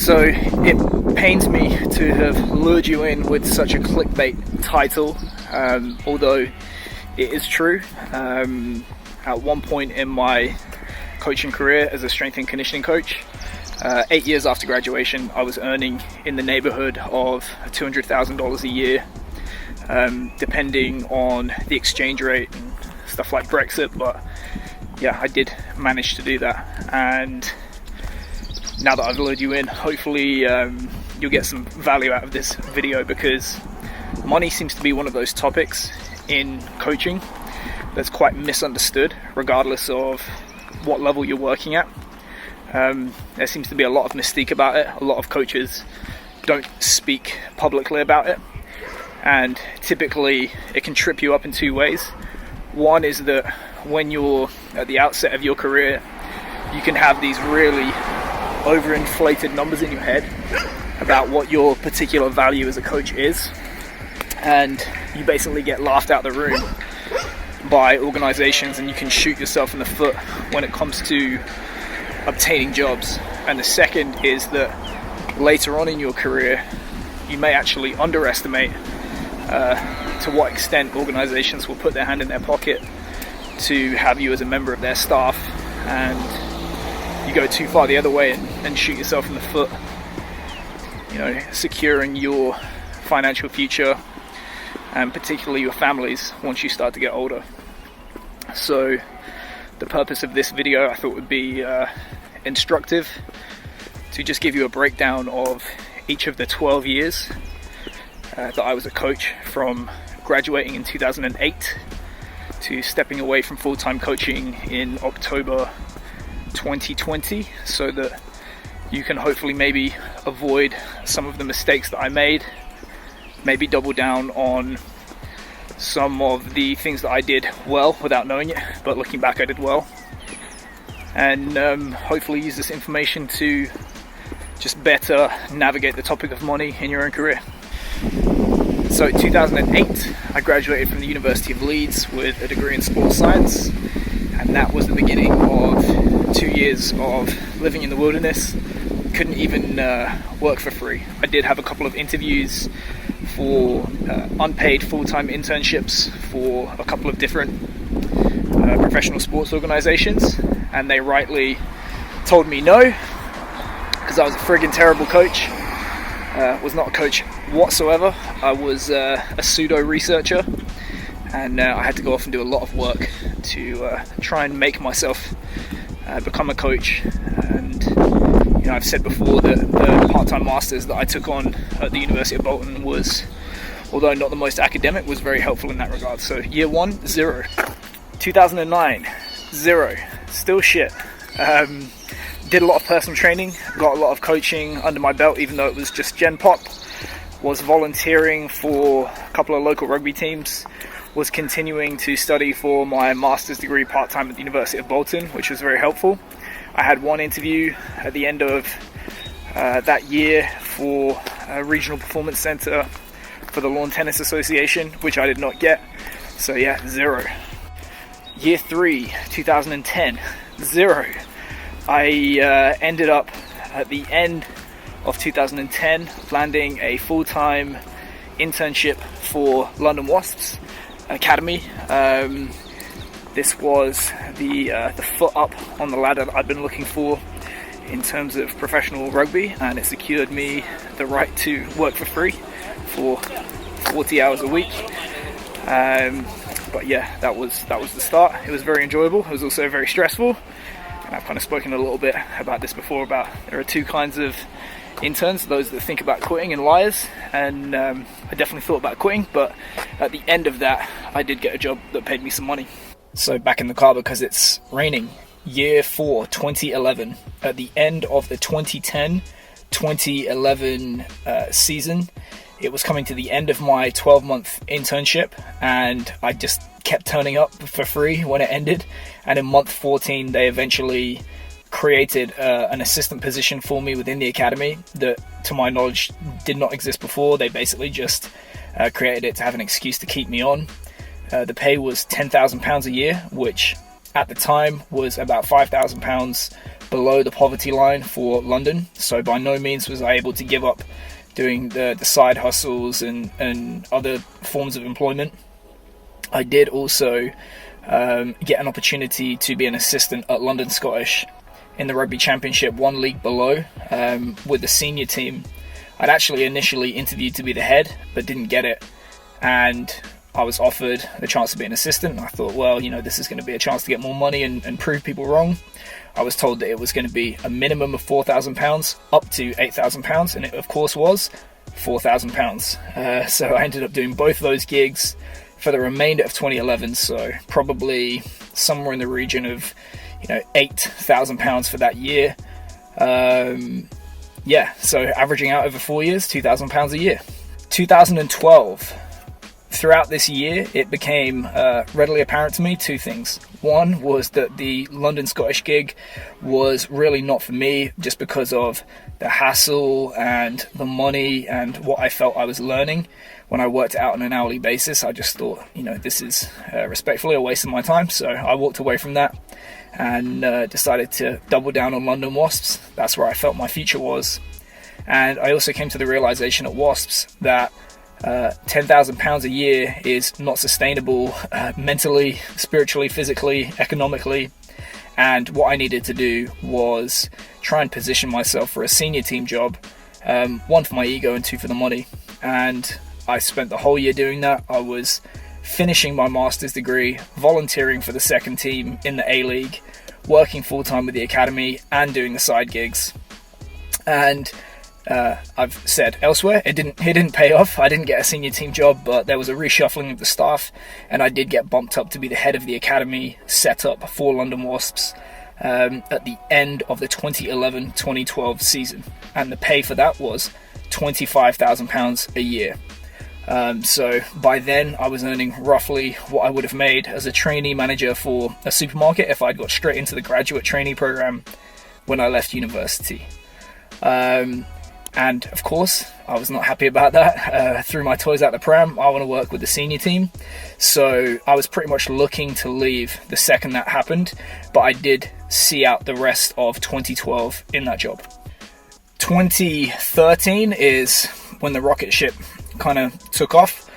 So it pains me to have lured you in with such a clickbait title, although it is true. At one point in my coaching career as a strength and conditioning coach, 8 years after graduation, I was earning in the neighborhood of $200,000 a year, depending on the exchange rate and stuff like Brexit. But yeah, I did manage to do that. And now that I've lured you in, hopefully you'll get some value out of this video, because money seems to be one of those topics in coaching that's quite misunderstood regardless of what level you're working at. There seems to be a lot of mystique about it. A lot of coaches don't speak publicly about it, and typically it can trip you up in two ways. One is that when you're at the outset of your career, you can have these really overinflated numbers in your head about what your particular value as a coach is, and you basically get laughed out the room by organizations, and you can shoot yourself in the foot when it comes to obtaining jobs. And the second is that later on in your career, you may actually underestimate to what extent organizations will put their hand in their pocket to have you as a member of their staff, and you go too far the other way and shoot yourself in the foot, securing your financial future and particularly your families once you start to get older. So the purpose of this video, I thought, would be instructive, to just give you a breakdown of each of the 12 years that I was a coach, from graduating in 2008 to stepping away from full-time coaching in October 2020, so that you can hopefully maybe avoid some of the mistakes that I made, maybe double down on some of the things that I did well without knowing it, but looking back I did well, and hopefully use this information to just better navigate the topic of money in your own career. So in 2008, I graduated from the University of Leeds with a degree in sports science, and that was the beginning of 2 years of living in the wilderness. Couldn't even work for free. I did have a couple of interviews for unpaid full-time internships for a couple of different professional sports organizations, and they rightly told me no, because I was a friggin' terrible coach. Was not a coach whatsoever. I was a pseudo researcher, and I had to go off and do a lot of work to try and make myself become a coach. And I've said before that the part-time masters that I took on at the University of Bolton was, although not the most academic, was very helpful in that regard. So year 1, 0. 2009, 0. Still shit. Did a lot of personal training, got a lot of coaching under my belt, even though it was just Gen Pop. Was volunteering for a couple of local rugby teams. Was continuing to study for my master's degree part-time at the University of Bolton, which was very helpful. I had one interview at the end of that year for a regional performance center for the Lawn Tennis Association, which I did not get. So yeah, 0. Year 3, 2010, 0. I ended up at the end of 2010 landing a full-time internship for London Wasps Academy. This was the foot up on the ladder that I've been looking for in terms of professional rugby, and it secured me the right to work for free for 40 hours a week. But yeah, that was the start. It was very enjoyable. It was also very stressful, and I've kind of spoken a little bit about this before, about there are two kinds of interns, those that think about quitting and liars, and I definitely thought about quitting, but at the end of that I did get a job that paid me some money. So back in the car because it's raining. Year 4, 2011, at the end of the 2010-2011 season, it was coming to the end of my 12-month internship, and I just kept turning up for free when it ended, and in month 14 they eventually created an assistant position for me within the academy that, to my knowledge, did not exist before. They basically just created it to have an excuse to keep me on. The pay was £10,000 a year, which at the time was about £5,000 below the poverty line for London. So by no means was I able to give up doing the side hustles and other forms of employment. I did also get an opportunity to be an assistant at London Scottish in the Rugby Championship, one league below, with the senior team. I'd actually initially interviewed to be the head, but didn't get it. And I was offered the chance to be an assistant. I thought, well, this is going to be a chance to get more money and prove people wrong. I was told that it was going to be a minimum of £4,000 up to £8,000, and it of course was £4,000. So I ended up doing both those gigs for the remainder of 2011. So probably somewhere in the region of £8,000 for that year. So averaging out over 4 years, £2,000 a year. 2012. Throughout this year, it became readily apparent to me two things. One was that the London Scottish gig was really not for me, just because of the hassle and the money and what I felt I was learning when I worked out on an hourly basis. I just thought, this is respectfully a waste of my time. So I walked away from that and decided to double down on London Wasps. That's where I felt my future was. And I also came to the realization at Wasps that £10,000 a year is not sustainable mentally, spiritually, physically, economically. And what I needed to do was try and position myself for a senior team job, one for my ego and two for the money. And I spent the whole year doing that. I was finishing my master's degree, volunteering for the second team in the A-League, working full-time with the academy and doing the side gigs. And I've said elsewhere, it didn't pay off. I didn't get a senior team job, but there was a reshuffling of the staff, and I did get bumped up to be the head of the academy set up for London Wasps at the end of the 2011-2012 season, and the pay for that was £25,000 a year. So by then I was earning roughly what I would have made as a trainee manager for a supermarket if I'd got straight into the graduate trainee program when I left university. And of course, I was not happy about that. Threw my toys out the pram. I want to work with the senior team. So I was pretty much looking to leave the second that happened, but I did see out the rest of 2012 in that job. 2013 is when the rocket ship kind of took off.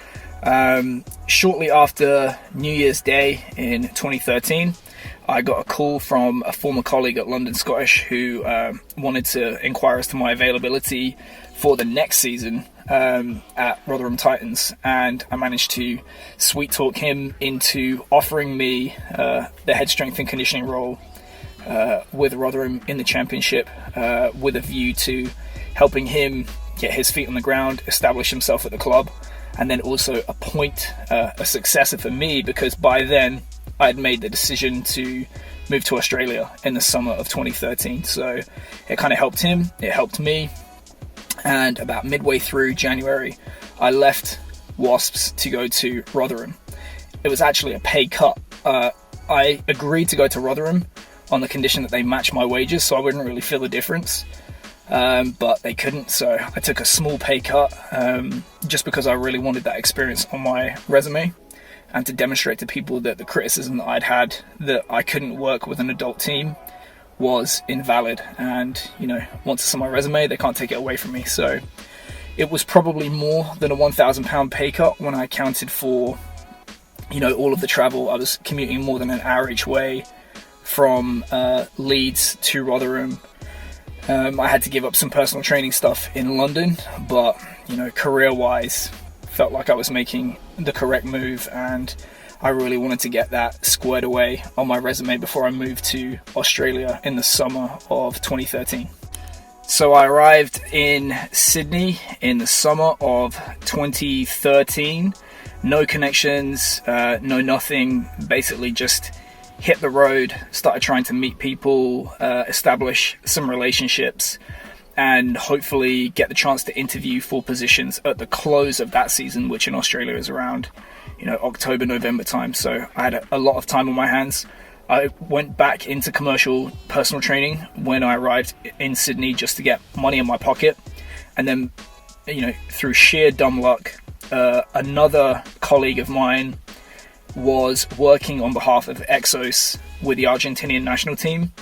Shortly after New Year's Day in 2013, I got a call from a former colleague at London Scottish who wanted to inquire as to my availability for the next season at Rotherham Titans, and I managed to sweet talk him into offering me the head strength and conditioning role with Rotherham in the Championship, with a view to helping him get his feet on the ground, establish himself at the club, and then also appoint a successor for me, because by then I had made the decision to move to Australia in the summer of 2013. So it kind of helped him, it helped me. And about midway through January, I left Wasps to go to Rotherham. It was actually a pay cut. I agreed to go to Rotherham on the condition that they match my wages, so I wouldn't really feel the difference. But they couldn't, so I took a small pay cut just because I really wanted that experience on my resume, and to demonstrate to people that the criticism that I'd had that I couldn't work with an adult team was invalid. And once it's on my resume, they can't take it away from me. So it was probably more than a £1,000 pay cut when I accounted for all of the travel. I was commuting more than an hour each way from Leeds to Rotherham. I had to give up some personal training stuff in London, but career-wise, felt like I was making the correct move, and I really wanted to get that squared away on my resume before I moved to Australia in the summer of 2013. So I arrived in Sydney in the summer of 2013. No connections, no nothing, basically just hit the road, started trying to meet people, establish some relationships, and hopefully get the chance to interview for positions at the close of that season, which in Australia is around October, November time. So I had a lot of time on my hands. I went back into commercial personal training when I arrived in Sydney just to get money in my pocket. And then, through sheer dumb luck, another colleague of mine was working on behalf of Exos with the Argentinian national team.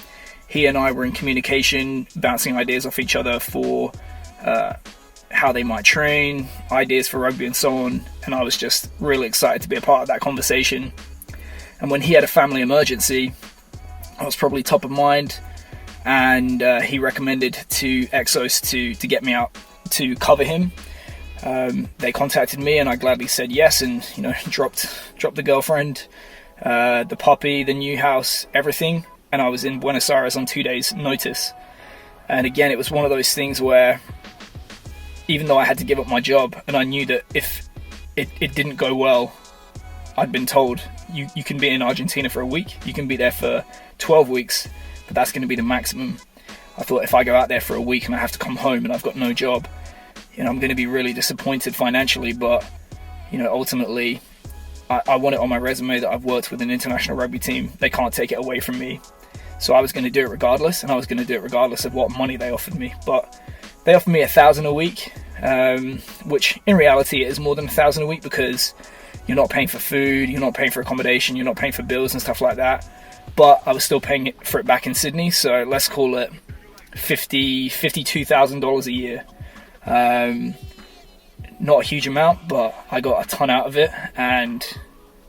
he and I were in communication, bouncing ideas off each other for how they might train, ideas for rugby and so on, and I was just really excited to be a part of that conversation. And when he had a family emergency, I was probably top of mind, and he recommended to Exos to get me out to cover him. They contacted me and I gladly said yes, and dropped the girlfriend, the puppy, the new house, everything, and I was in Buenos Aires on 2 days notice. And again, it was one of those things where even though I had to give up my job, and I knew that if it didn't go well, I'd been told you can be in Argentina for a week, you can be there for 12 weeks, but that's going to be the maximum. I thought if I go out there for a week and I have to come home and I've got no job, I'm going to be really disappointed financially. But ultimately I want it on my resume that I've worked with an international rugby team. They can't take it away from me. So I was going to do it regardless, and I was going to do it regardless of what money they offered me. But they offered me $1,000 a week, which in reality is more than $1,000 a week, because you're not paying for food, you're not paying for accommodation, you're not paying for bills and stuff like that. But I was still paying for it back in Sydney, so let's call it $52,000 a year. Not a huge amount, but I got a ton out of it, and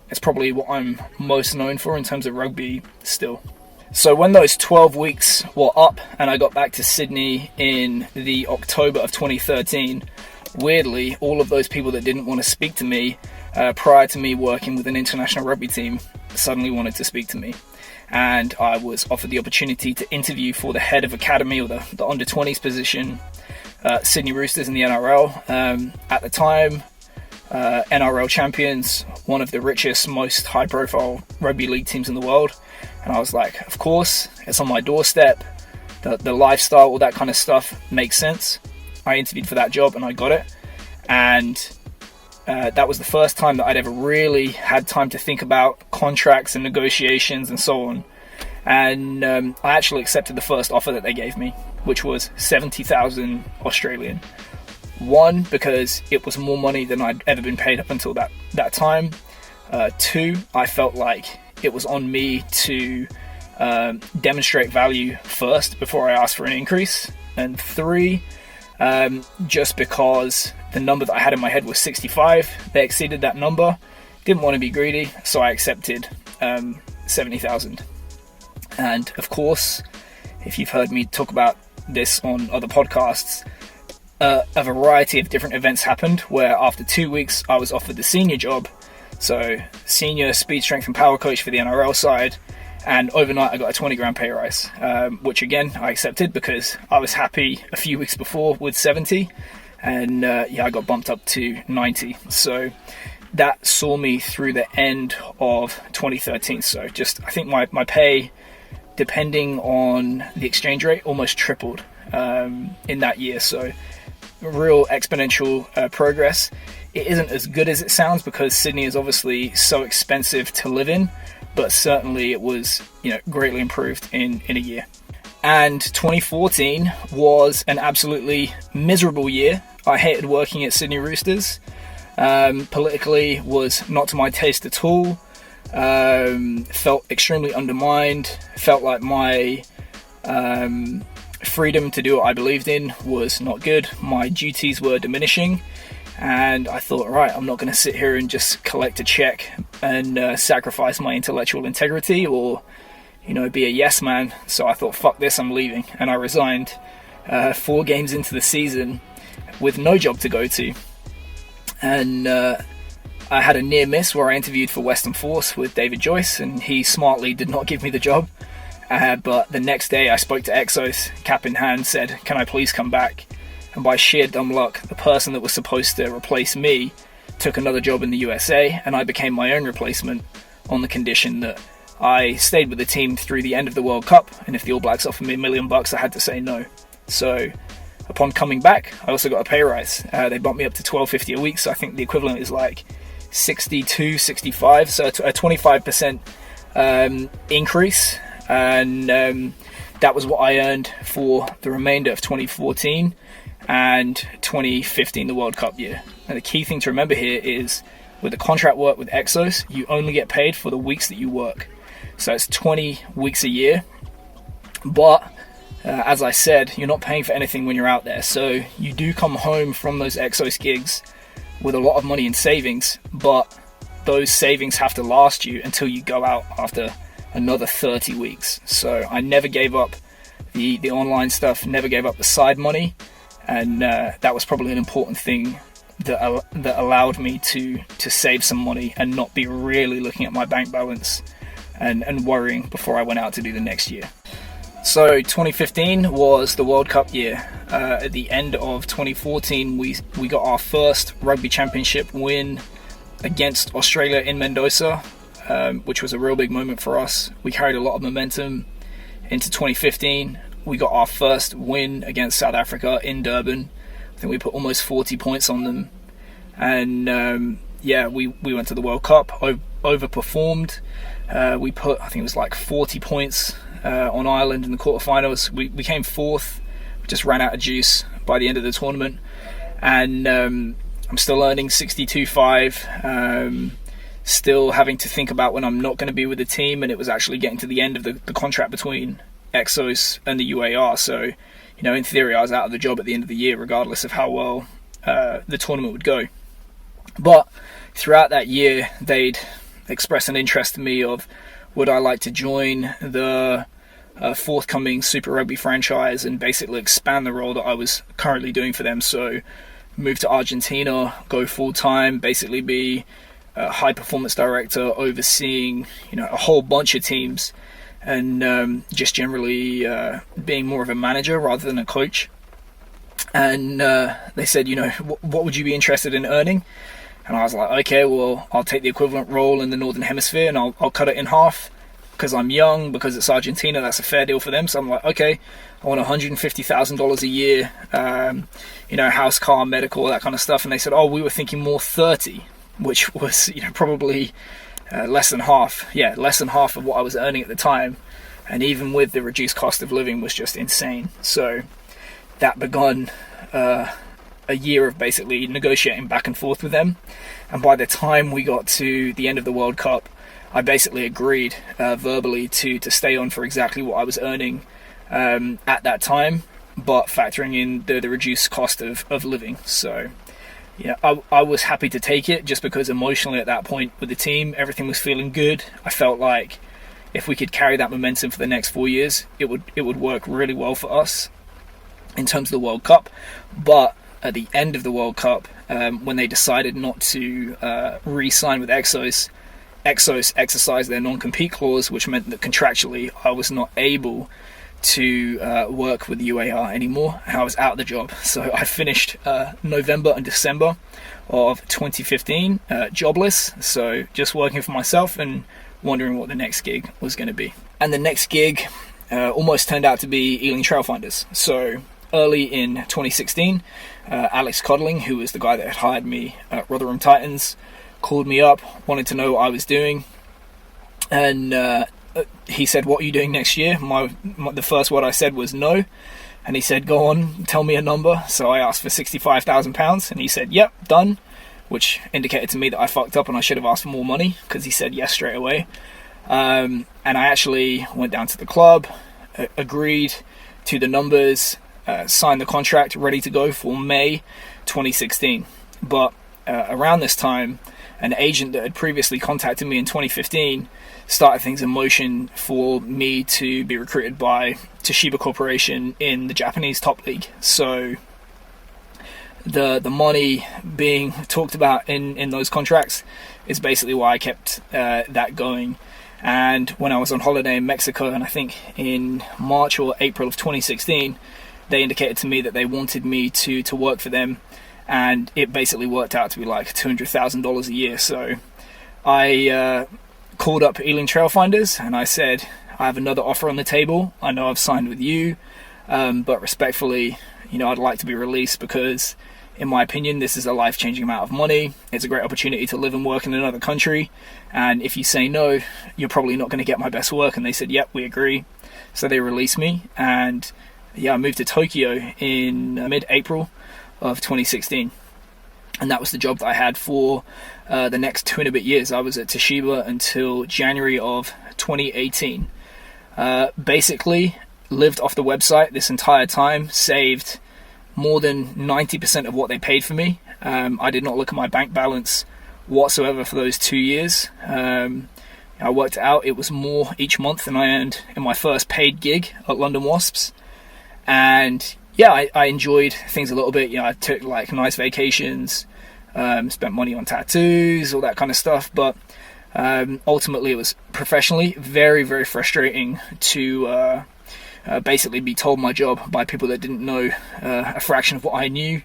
it's probably what I'm most known for in terms of rugby still. So when those 12 weeks were up and I got back to Sydney in the October of 2013, weirdly, all of those people that didn't want to speak to me prior to me working with an international rugby team suddenly wanted to speak to me. And I was offered the opportunity to interview for the head of academy, or the under 20s position, Sydney Roosters in the NRL. At the time, NRL champions, one of the richest, most high profile rugby league teams in the world. And I was like, of course, it's on my doorstep, the lifestyle, all that kind of stuff makes sense. I interviewed for that job and I got it. And that was the first time that I'd ever really had time to think about contracts and negotiations and so on. And I actually accepted the first offer that they gave me, which was 70,000 Australian. One, because it was more money than I'd ever been paid up until that time. Two, I felt like it was on me to demonstrate value first before I asked for an increase. And three, just because the number that I had in my head was 65, they exceeded that number, didn't want to be greedy, so I accepted 70,000. And of course, if you've heard me talk about this on other podcasts, a variety of different events happened where after 2 weeks I was offered the senior job, so senior speed, strength and power coach for the NRL side, and overnight I got a 20 grand pay rise, which again I accepted because I was happy a few weeks before with 70, and I got bumped up to 90. So that saw me through the end of 2013. So just, I think my pay, depending on the exchange rate, almost tripled in that year. So real exponential progress. It isn't as good as it sounds because Sydney is obviously so expensive to live in, but certainly it was, greatly improved in a year. And 2014 was an absolutely miserable year. I hated working at Sydney Roosters. Politically was not to my taste at all. Felt extremely undermined. Felt like my freedom to do what I believed in was not good. My duties were diminishing. And I thought, right, I'm not going to sit here and just collect a check and sacrifice my intellectual integrity or, be a yes man. So I thought, fuck this, I'm leaving. And I resigned 4 games into the season with no job to go to. And I had a near miss where I interviewed for Western Force with David Joyce, and he smartly did not give me the job. But the next day I spoke to Exos, cap in hand, said, can I please come back? And by sheer dumb luck, the person that was supposed to replace me took another job in the USA, and I became my own replacement on the condition that I stayed with the team through the end of the World Cup, and if the All Blacks offered me $1 million, I had to say no. So upon coming back, I also got a pay rise. They bumped me up to $12.50 a week, so I think the equivalent is like 62, 65, so a 25% increase, and that was what I earned for the remainder of 2014 and 2015, the World Cup year. And the key thing to remember here is with the contract work with Exos, you only get paid for the weeks that you work. So it's 20 weeks a year. But as I said, you're not paying for anything when you're out there. So you do come home from those Exos gigs with a lot of money in savings, but those savings have to last you until you go out after another 30 weeks. So I never gave up the online stuff, never gave up the side money, and that was probably an important thing that allowed me to save some money and not be really looking at my bank balance and worrying before I went out to do the next year. So 2015 was the World Cup year. At the end of 2014, we got our first rugby championship win against Australia in Mendoza, which was a real big moment for us. We carried a lot of momentum into 2015. We got our first win against South Africa in Durban. I think we put almost 40 points on them. And we went to the World Cup, overperformed. We put, I think it was like 40 points on Ireland in the quarterfinals. We came fourth, just ran out of juice by the end of the tournament. And I'm still earning 62.5, still having to think about when I'm not going to be with the team, and it was actually getting to the end of the contract between Exos and the UAR. So, in theory, I was out of the job at the end of the year, regardless of how well the tournament would go. But throughout that year, they'd expressed an interest in me of would I like to join the forthcoming Super Rugby franchise and basically expand the role that I was currently doing for them. So move to Argentina, go full-time, basically be a high performance director overseeing a whole bunch of teams, and just generally being more of a manager rather than a coach. And they said, what would you be interested in earning? And I was like, okay, well, I'll take the equivalent role in the Northern Hemisphere and I'll cut it in half because I'm young, because it's Argentina, that's a fair deal for them. So I'm like, okay, I want $150,000 a year, house, car, medical, that kind of stuff. And they said, oh, we were thinking more 30, which was, probably less than half. Yeah, less than half of what I was earning at the time. And even with the reduced cost of living was just insane. So that begun a year of basically negotiating back and forth with them. And by the time we got to the end of the World Cup, I basically agreed verbally to stay on for exactly what I was earning at that time, but factoring in the reduced cost of living. So I was happy to take it, just because emotionally at that point with the team, everything was feeling good. I felt like if we could carry that momentum for the next 4 years, it would work really well for us in terms of the World Cup. But at the end of the World Cup, when they decided not to re-sign with Exos exercised their non-compete clause, which meant that contractually I was not able to work with the UAR anymore, and I was out of the job. So I finished November and December of 2015 jobless, so just working for myself and wondering what the next gig was going to be. And the next gig almost turned out to be Ealing Trailfinders. So early in 2016, Alex Codling, who was the guy that had hired me at Rotherham Titans, called me up, wanted to know what I was doing, and he said, what are you doing next year? The first word I said was no, and he said, go on, tell me a number. So I asked for £65,000, and he said, yep, done, which indicated to me that I fucked up and I should have asked for more money, because he said yes straight away. And I actually went down to the club, agreed to the numbers, signed the contract, ready to go for May 2016. But around this time, an agent that had previously contacted me in 2015 started things in motion for me to be recruited by Toshiba Corporation in the Japanese top league. So the money being talked about in those contracts is basically why I kept that going. And when I was on holiday in Mexico, and I think in March or April of 2016, they indicated to me that they wanted me to work for them, and it basically worked out to be like $200,000 a year. So I called up Ealing Trailfinders and I said, I have another offer on the table. I know I've signed with you, but respectfully, I'd like to be released, because in my opinion, this is a life-changing amount of money. It's a great opportunity to live and work in another country, and if you say no, you're probably not going to get my best work. And they said, yep, we agree. So they released me, and I moved to Tokyo in mid-April of 2016, and that was the job that I had for the next 2 and a bit years. I was at Toshiba until January of 2018. Basically, lived off the website this entire time, saved more than 90% of what they paid for me. I did not look at my bank balance whatsoever for those 2 years. I worked out it was more each month than I earned in my first paid gig at London Wasps. And yeah, I enjoyed things a little bit. I took like nice vacations, spent money on tattoos, all that kind of stuff. But ultimately it was professionally very, very frustrating to basically be told my job by people that didn't know a fraction of what I knew.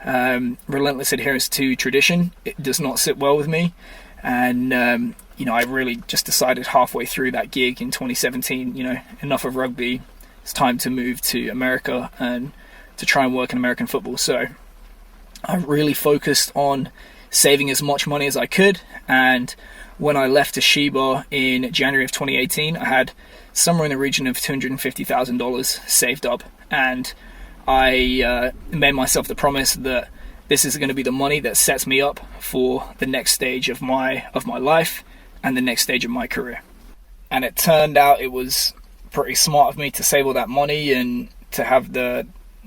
Relentless adherence to tradition, it does not sit well with me. And I really just decided halfway through that gig in 2017, enough of rugby. It's time to move to America and to try and work in American football. So I really focused on saving as much money as I could. And when I left Toshiba in January of 2018, I had somewhere in the region of $250,000 saved up. And I made myself the promise that this is going to be the money that sets me up for the next stage of my life and the next stage of my career. And it turned out it was pretty smart of me to save all that money and to have the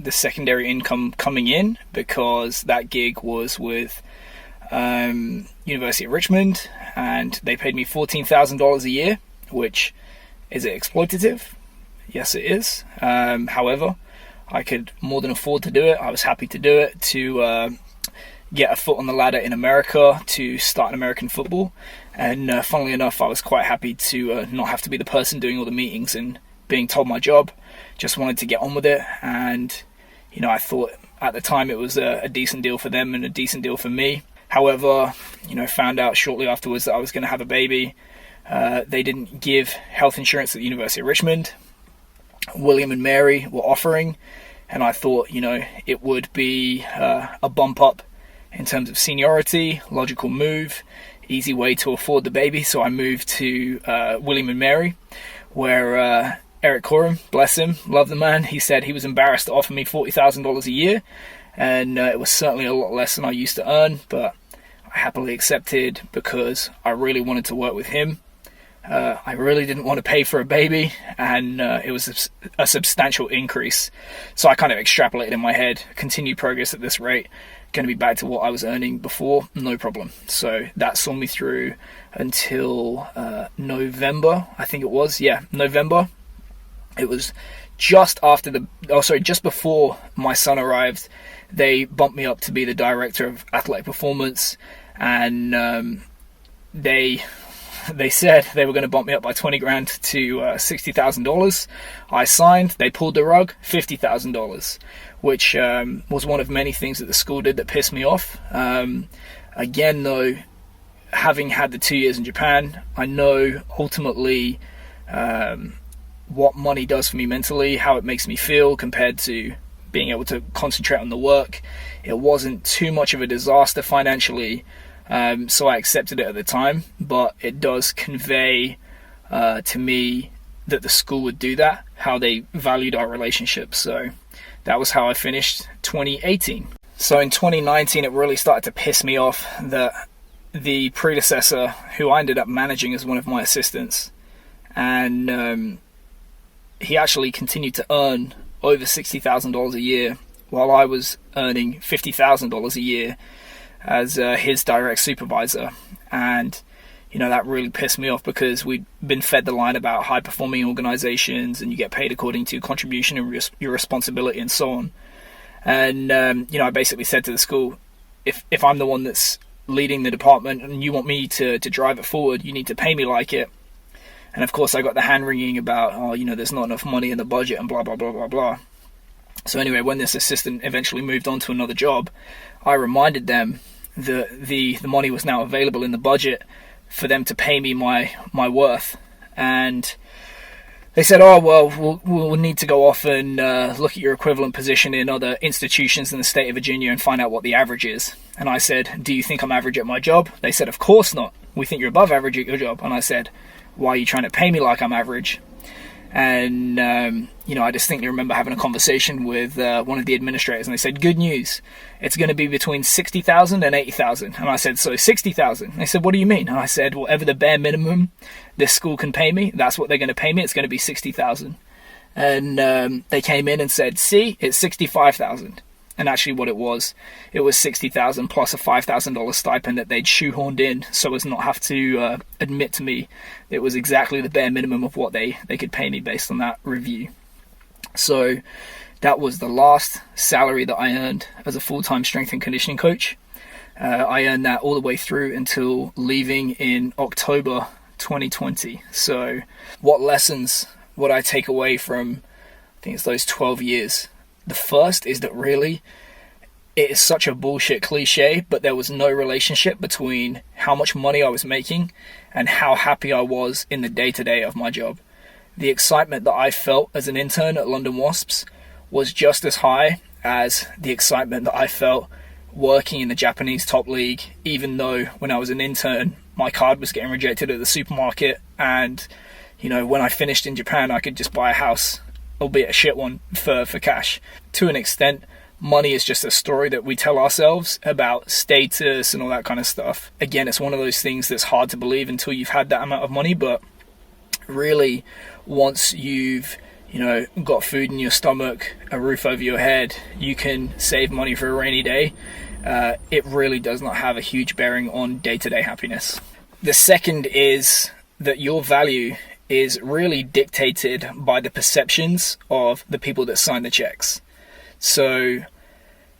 secondary income coming in, because that gig was with University of Richmond, and they paid me $14,000 a year, which is it exploitative? Yes, it is. However, I could more than afford to do it. I was happy to do it to get a foot on the ladder in America, to start in American football. And funnily enough, I was quite happy to not have to be the person doing all the meetings and being told my job. Just wanted to get on with it. And, I thought at the time it was a decent deal for them and a decent deal for me. However, found out shortly afterwards that I was going to have a baby. They didn't give health insurance at the University of Richmond. William and Mary were offering, and I thought, it would be a bump up in terms of seniority, logical move, easy way to afford the baby. So I moved to William and Mary, where Eric Coram, bless him, love the man, he said he was embarrassed to offer me $40,000 a year, and it was certainly a lot less than I used to earn, but I happily accepted because I really wanted to work with him. I really didn't want to pay for a baby, and it was a substantial increase. So I kind of extrapolated in my head, continued progress at this rate, going to be back to what I was earning before, no problem. So that saw me through until November, I think it was. Yeah, November. It was just before my son arrived. They bumped me up to be the director of athletic performance, and they said they were going to bump me up by 20 grand to $60,000. I signed. They pulled the rug, $50,000, which was one of many things that the school did that pissed me off. Again, though, having had the 2 years in Japan, I know ultimately what money does for me mentally, how it makes me feel compared to being able to concentrate on the work. It wasn't too much of a disaster financially, so I accepted it at the time, but it does convey to me that the school would do that, how they valued our relationship. So that was how I finished 2018. So in 2019, it really started to piss me off that the predecessor, who I ended up managing as one of my assistants, and he actually continued to earn over $60,000 a year while I was earning $50,000 a year as his direct supervisor. And that really pissed me off, because we'd been fed the line about high performing organizations and you get paid according to contribution and your responsibility and so on. And I basically said to the school, if I'm the one that's leading the department and you want me to drive it forward, you need to pay me like it. And of course I got the hand wringing about, there's not enough money in the budget and blah, blah, blah, blah, blah. So anyway, when this assistant eventually moved on to another job, I reminded them that the money was now available in the budget for them to pay me my worth. And they said, we'll need to go off and look at your equivalent position in other institutions in the state of Virginia and find out what the average is. And I said, do you think I'm average at my job? They said, of course not. We think you're above average at your job. And I said, why are you trying to pay me like I'm average? And, I distinctly remember having a conversation with one of the administrators, and they said, good news, it's going to be between 60,000 and 80,000. And I said, so 60,000. They said, what do you mean? And I said, whatever the bare minimum this school can pay me, that's what they're going to pay me. It's going to be 60,000. And they came in and said, see, it's 65,000. And actually what it was 60,000 plus a $5,000 stipend that they'd shoehorned in so as not have to admit to me it was exactly the bare minimum of what they could pay me based on that review. So that was the last salary that I earned as a full-time strength and conditioning coach. I earned that all the way through until leaving in October 2020. So what lessons would I take away from, I think it's those 12 years? The first is that really it is such a bullshit cliche, but there was no relationship between how much money I was making and how happy I was in the day-to-day of my job. The excitement that I felt as an intern at London Wasps was just as high as the excitement that I felt working in the Japanese top league, even though when I was an intern, my card was getting rejected at the supermarket, and when I finished in Japan, I could just buy a house, albeit a shit one, for cash. To an extent, money is just a story that we tell ourselves about status and all that kind of stuff. Again, it's one of those things that's hard to believe until you've had that amount of money, but really, once you've got food in your stomach, a roof over your head, you can save money for a rainy day. It really does not have a huge bearing on day-to-day happiness. The second is that your value is really dictated by the perceptions of the people that sign the checks. So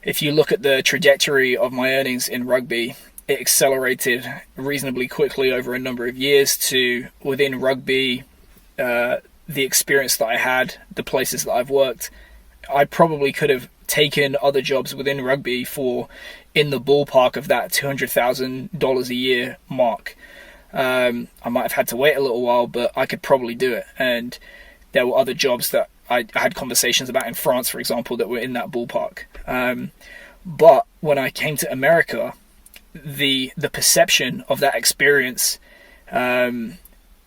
if you look at the trajectory of my earnings in rugby, it accelerated reasonably quickly over a number of years to within rugby, the experience that I had, the places that I've worked, I probably could have taken other jobs within rugby for in the ballpark of that $200,000 a year mark. I might have had to wait a little while, but I could probably do it. And there were other jobs that I had conversations about in France, for example, that were in that ballpark. But when I came to America, the perception of that experience in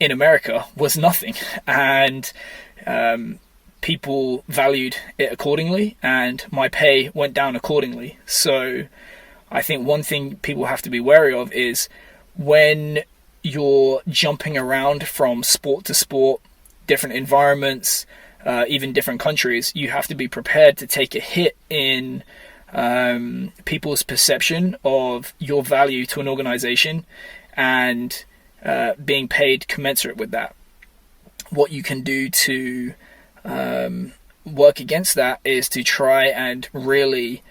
America was nothing, and people valued it accordingly, and my pay went down accordingly. So I think one thing people have to be wary of is when you're jumping around from sport to sport, different environments, even different countries, you have to be prepared to take a hit in people's perception of your value to an organization and being paid commensurate with that. What you can do to work against that is to try and really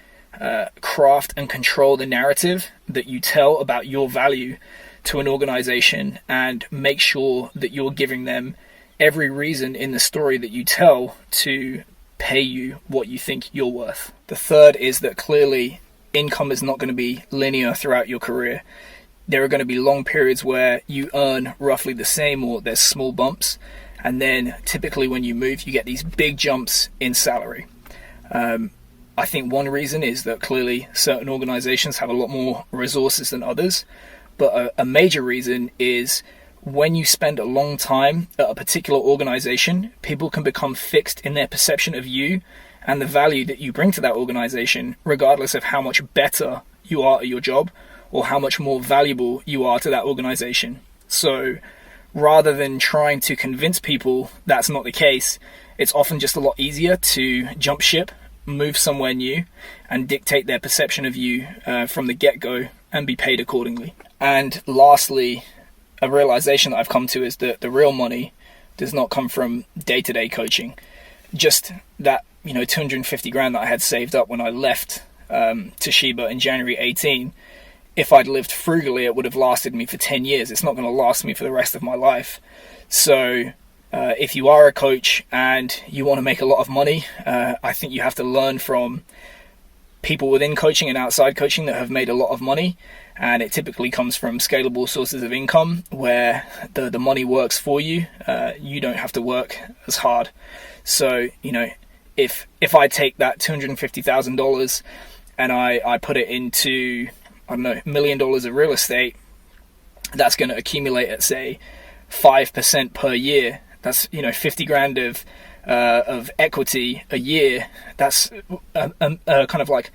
craft and control the narrative that you tell about your value to an organization, and make sure that you're giving them every reason in the story that you tell to pay you what you think you're worth. The third is that clearly income is not going to be linear throughout your career. There are going to be long periods where you earn roughly the same, or there's small bumps, and then typically when you move, you get these big jumps in salary. I think one reason is that clearly certain organizations have a lot more resources than others, but a major reason is when you spend a long time at a particular organization, people can become fixed in their perception of you and the value that you bring to that organization, regardless of how much better you are at your job or how much more valuable you are to that organization. So rather than trying to convince people that's not the case, it's often just a lot easier to jump ship, move somewhere new, and dictate their perception of you from the get-go and be paid accordingly. And lastly, a realization that I've come to is that the real money does not come from day-to-day coaching. Just that, 250 grand that I had saved up when I left Toshiba in January 18, if I'd lived frugally, it would have lasted me for 10 years. It's not going to last me for the rest of my life. So if you are a coach and you want to make a lot of money, I think you have to learn from people within coaching and outside coaching that have made a lot of money, and it typically comes from scalable sources of income where the money works for you. You don't have to work as hard. So if I take that $250,000 and I put it into $1 million of real estate, that's going to accumulate at say 5% per year. That's 50 grand of equity a year. That's a kind of like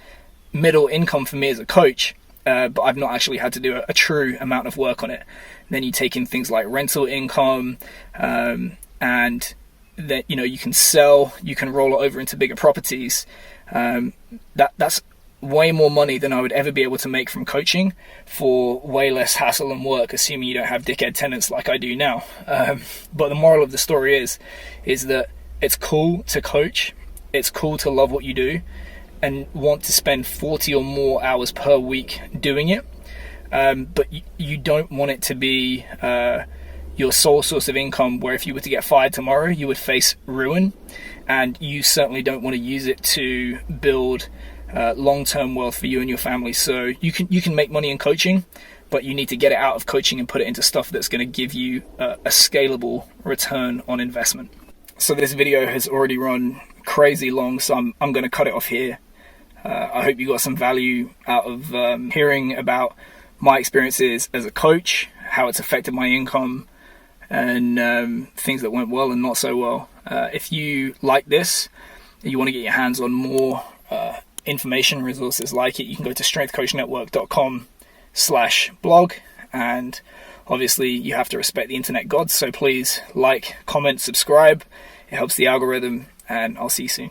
middle income for me as a coach, but I've not actually had to do a true amount of work on it. Then you take in things like rental income, and that, you know, you can sell, you can roll it over into bigger properties. That's way more money than I would ever be able to make from coaching for way less hassle and work, assuming you don't have dickhead tenants like I do now. But the moral of the story is that it's cool to coach, it's cool to love what you do and want to spend 40 or more hours per week doing it. But you don't want it to be your sole source of income, where if you were to get fired tomorrow, you would face ruin. And you certainly don't want to use it to build long-term wealth for you and your family. So you can make money in coaching, but you need to get it out of coaching and put it into stuff that's going to give you a scalable return on investment. So this video has already run crazy long, so I'm going to cut it off here. I hope you got some value out of hearing about my experiences as a coach, how it's affected my income, and things that went well and not so well. If you like this, you want to get your hands on more information, resources like it, you can go to strengthcoachnetwork.com/blog, and obviously you have to respect the internet gods, so please like, comment, subscribe. It helps the algorithm, and I'll see you soon.